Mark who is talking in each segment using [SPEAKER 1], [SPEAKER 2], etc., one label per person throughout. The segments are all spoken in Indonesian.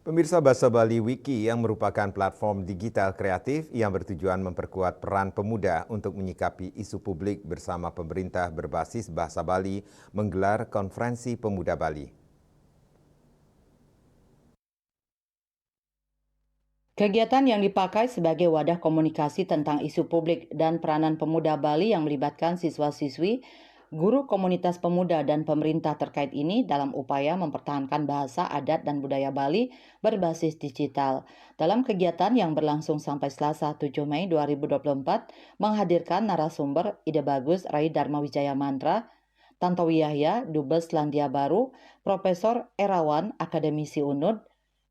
[SPEAKER 1] Pemirsa Bahasa Bali Wiki yang merupakan platform digital kreatif yang bertujuan memperkuat peran pemuda untuk menyikapi isu publik bersama pemerintah berbasis Bahasa Bali menggelar Konferensi Pemuda Bali.
[SPEAKER 2] Kegiatan yang dipakai sebagai wadah komunikasi tentang isu publik dan peranan pemuda Bali yang melibatkan siswa-siswi, guru komunitas pemuda dan pemerintah terkait ini dalam upaya mempertahankan bahasa, adat, dan budaya Bali berbasis digital. Dalam kegiatan yang berlangsung sampai Selasa 7 Mei 2024, menghadirkan narasumber Ide Bagus Rai Dharma Wijaya Mantra, Tantowi Yahya, Dubes Selandia Baru, Profesor Erawan, Akademisi UNUD,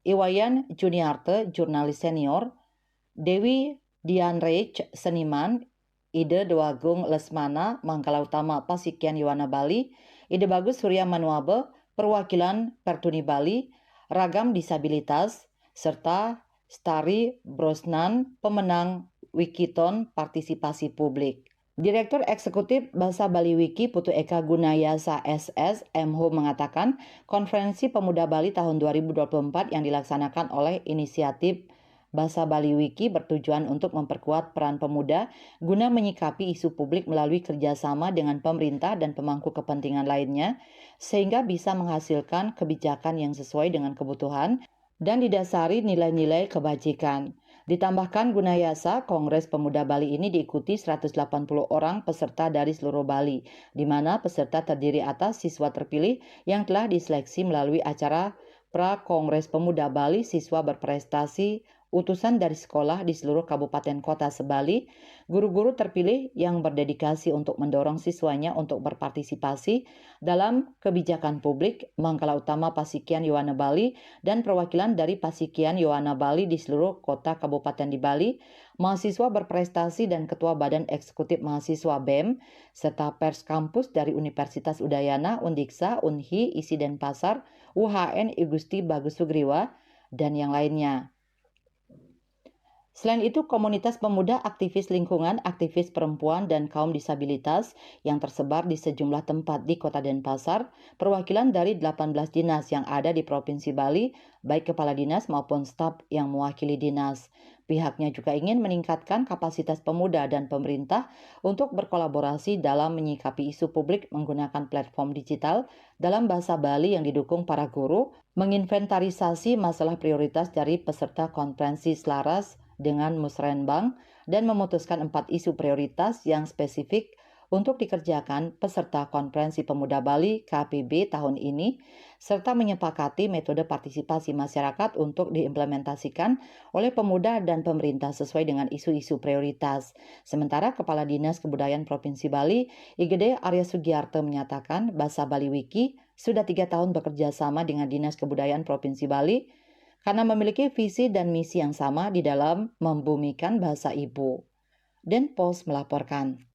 [SPEAKER 2] Iwayan Juniarte, jurnalis senior, Dewi Dianreich, seniman, Ide Dewagung Lesmana, Mangkala Utama Pasikian Yowana Bali, Ide Bagus Surya Manuabe, perwakilan Pertuni Bali, ragam disabilitas, serta Stari Brosnan, pemenang Wikiton Partisipasi Publik. Direktur Eksekutif Bahasa Bali Wiki Putu Eka Gunayasa SS MHO mengatakan Konferensi Pemuda Bali tahun 2024 yang dilaksanakan oleh inisiatif Bahasa Bali Wiki bertujuan untuk memperkuat peran pemuda guna menyikapi isu publik melalui kerjasama dengan pemerintah dan pemangku kepentingan lainnya sehingga bisa menghasilkan kebijakan yang sesuai dengan kebutuhan dan didasari nilai-nilai kebajikan. Ditambahkan Gunayasa, Kongres Pemuda Bali ini diikuti 180 orang peserta dari seluruh Bali, di mana peserta terdiri atas siswa terpilih yang telah diseleksi melalui acara Pra-Kongres Pemuda Bali Siswa Berprestasi, utusan dari sekolah di seluruh kabupaten kota sebali, guru-guru terpilih yang berdedikasi untuk mendorong siswanya untuk berpartisipasi dalam kebijakan publik, Mangkala Utama Pasikian Yowana Bali, dan perwakilan dari Pasikian Yowana Bali di seluruh kota kabupaten di Bali, mahasiswa berprestasi dan ketua Badan Eksekutif Mahasiswa BEM, serta pers kampus dari Universitas Udayana, Undiksa, Unhi, ISI Denpasar, UHN Igusti Bagus Sugriwa, dan yang lainnya. Selain itu, komunitas pemuda, aktivis lingkungan, aktivis perempuan, dan kaum disabilitas yang tersebar di sejumlah tempat di Kota Denpasar, perwakilan dari 18 dinas yang ada di Provinsi Bali, baik kepala dinas maupun staf yang mewakili dinas. Pihaknya juga ingin meningkatkan kapasitas pemuda dan pemerintah untuk berkolaborasi dalam menyikapi isu publik menggunakan platform digital dalam bahasa Bali yang didukung para guru, menginventarisasi masalah prioritas dari peserta konferensi selaras dengan musrenbang dan memutuskan 4 isu prioritas yang spesifik untuk dikerjakan peserta Konferensi Pemuda Bali KPB tahun ini, serta menyepakati metode partisipasi masyarakat untuk diimplementasikan oleh pemuda dan pemerintah sesuai dengan isu-isu prioritas. Sementara Kepala Dinas Kebudayaan Provinsi Bali, IGD Arya Sugiarto menyatakan Bahasa Bali Wiki sudah 3 tahun bekerja sama dengan Dinas Kebudayaan Provinsi Bali karena memiliki visi dan misi yang sama di dalam membumikan bahasa ibu. Denpos melaporkan.